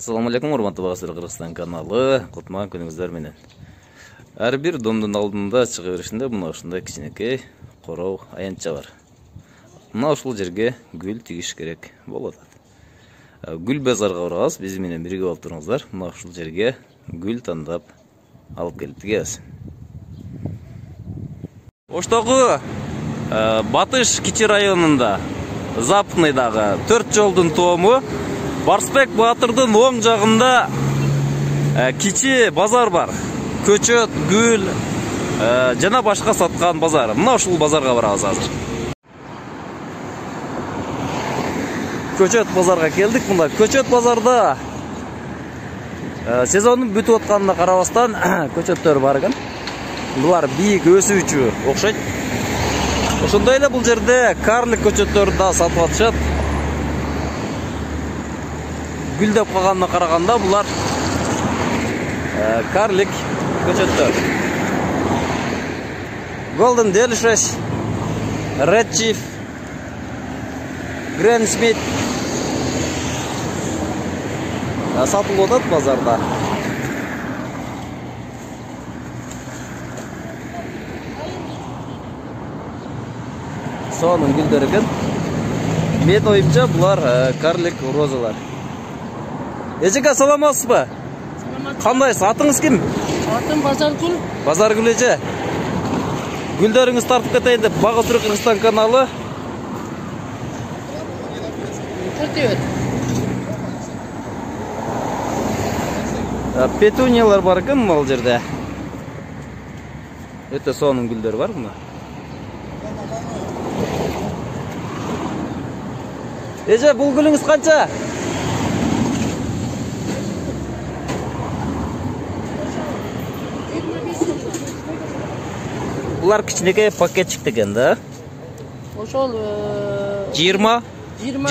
Assalamu alaikum, урматтуу багыштар, Кыргызстан каналы. Кутман күнүңүздөр менен. Ар бир домдун алдында чыга беришинде мына ушундай кичинекей короо аянтча бар. Мына ушул жерге гүл тигиш керек болот. Гүл базарга барабыз, биз менен бирге болуп туруңуздар. Мына ушул жерге гүл тандап алып келип тигебиз. Оштогу Батыш Кичи районунда Западныйдагы 4 жолдун тому Барсбек Батырдын оң жагында кичи базар бар. Көчөт, гүл жана башка саткан базар. Мына ушул базарга барабыз азыр. Көчөт базарга келдик. Мына көчөт базарда сезондун бүтүп атканына карабастан көчөттөр бар экен. Булар бийик өсүүчү окшойт. Ошондой эле бул жерде карлик көчөттөрдү да сатып атышат. Гүлдөп калганына караганда булар карлик көчөттөр. Golden Delicious, Red Chief, Granny Smith сатылып атат базарда. Сонун гүлдөр экен. Мен оюмча булар карлик розалар. Эжеке, саламатсызбы? Кандайсыз? Атыңыз ким? Атым Базаргүл. Базаргүл эже. Гүлдөрүңүз тартып кетейин деп Бага Түрк Кыргызстан каналы. Төртөбөт. Петуниялар бар экен мына жерде. Өтө сонун гүлдөр бар мына. Эже, бул гүлүңүз канча? Булар кичинекей пакетчик деген да. Ошол 20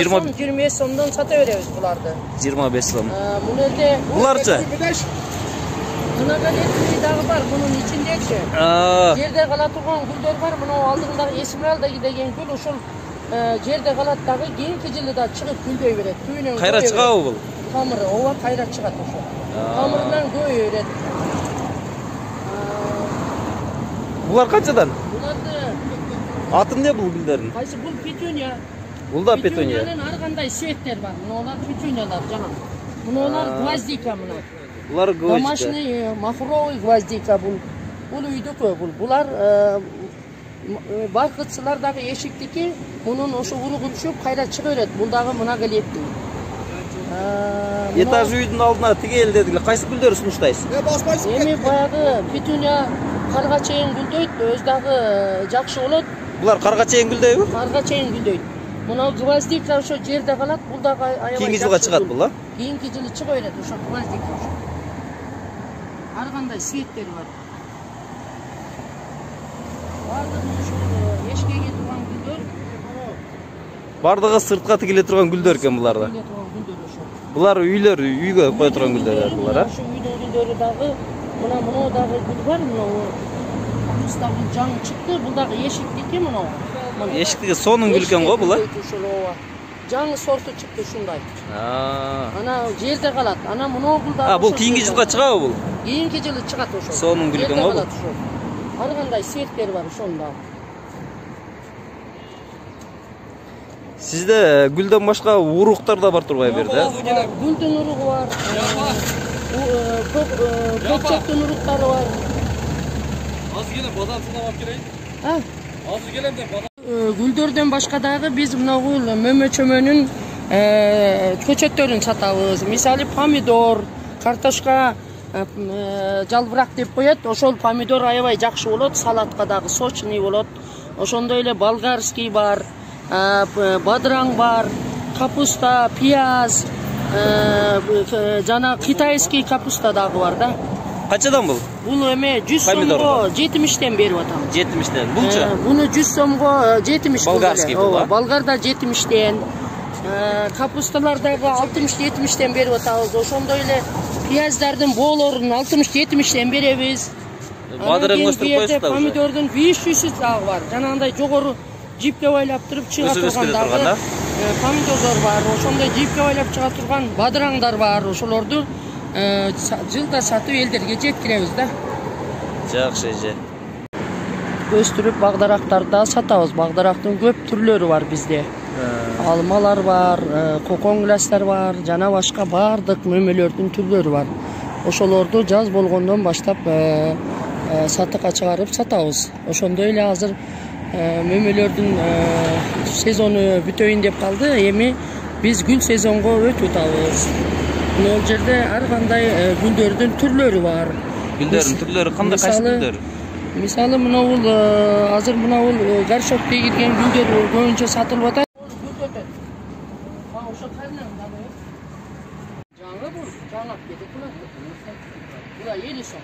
сом, 25 сомдон сата беребиз буларды. 25 сом. Бул жерде Буларчы? Мынага летний дагы бар, мунун ичиндечи. Жерде кала турган гүлдөр бар, мына алдыңдагы Эсмиралдагы деген гүл ошол жерде калат дагы кийинки жылы да чыгып гүлдөй берет. Түйүнөн кайра чыгабы бул? Тамыры, ооба кайра чыгат ошол. Тамырынан көбөй берет. Булар канчадан? Буларды Аты эмне бул гүлдөрдүн? кайсы бул петуния? Бул да петуния. Петунияның ар кандай светтер бар. Мыналар петуниялар жана. Мыналар гвоздика мына. Булар гвоздика. Домашний махровый гвоздика бул. Бул үйдүкү бул. Булар баркытчылар дагы эшиктики, мунун ошо уругун түшүп кайра чыга берет. Бул дагы мына келетти. Этаж үйдүн алдына тигел дедилер. Кайсы гүлдөрдү сунуштайсыз? Эми баягы петуния карга чейин гүлдөйт, өз дагы жакшы болот. Булар карга чейин гүлдөйбү? Карга чейин гүлдөйт. Мына гвоздика ошо жерде калат, бул дагы аябай. Кийинки жылга чыгат бул, а? Кийинки жылы чыга берет ошо гвоздика. Ар кандай светтери бар. Бардыгы ошо эшикке турган гүлдөр. Бардыгы сыртка тигиле турган гүлдөр экен буларда. Булар үйгө кое турган гүлдөр булар, а? Ошо үйдүн гүлдөрү дагы мына дагы гүл бар, мына устагы жаң чыкты, бул дагы эшиктики мына. Эшиктиги сонун гүл экен го бул, а? Жаңы сорту чыкты ушундай. Ана жерде калат. Ана мына гүл дагы. Бул кийинки жылга чыгабы бул? Кийинки жылы чыгат ошо. Сонун гүл экен го бул. Ар кандай светтер бар ошондо. Сизде гүлдөн башка уруктар да бар турбайбы бу жерде? Гүлдүн уругу бар. Көкчөктүн уруктары бар. Азыр келем базарсына алып келейин. Азыр келем деп базар. Гүлдөрдөн башка дагы биз мынагул мөмө-чөмөнүн көчөттөрүн сатабыз. Мисалы помидор, картошка, жалбырак деп коет. Ошол помидор аябай жакшы болот, салатка дагы сочный болот. Ошондой эле болгарский бар, бадыраң бар, капуста, пияз, жана китайский капуста дагы бар да. Канчадан бул? Бул эме 100 сомго 70тен берип атам. 70тен. Булчу? Буну 100 сомго 70. Болгарский бул, а? Болгарда 70тен. Капусталар дагы 60-70тен берип атабыз. Ошондой эле пияздардын боолорун 60-70тен беребиз. Бадырың өстүрүп коесуз да. Помидордун 500 дагы бар. Жанагындай жогору жипке байлап туруп чыга турган дагы. помидорлор бар, ошондой жийипке байлап чыга турган бадыраңдар бар. Ошолорду жылда сатып элдерге жеткиребиз да. Жакшы эже. Өстүрүп багдарактарды да сатабыз. Багдарактын көп түрлөрү бар бизде. Алмалар бар, кокоңластар бар, жана башка бардык мөмөлөрдүн түрлөрү бар. Ошолорду жаз болгондон баштап сатыкка чыгарып сатабыз. Ошондой эле азыр мөмөлөрдүн сезону бүтөйүн деп калды. Эми биз гүл сезонго өтүп атабыз. Бул жерде ар кандай гүлдөрдүн түрлөрү бар. Гүлдөрдүн түрлөрү кандай, кайсы гүлдөр? Мисалы мына азыр мына горшок тегилген гүлдөр көбүнчө сатылып атат. Ошо кайдан алып? Жаңы бул, жаңа кетип калат. Була 50 сом.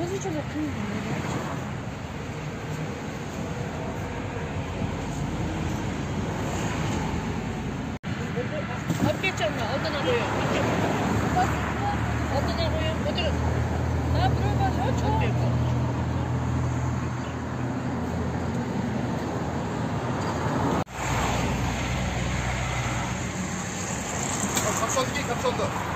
Өзүчө да кыйын. Апкечаны алдына коём. Алдына коём, отуруп. На проба чоң. Kapşon değil, kapşonda.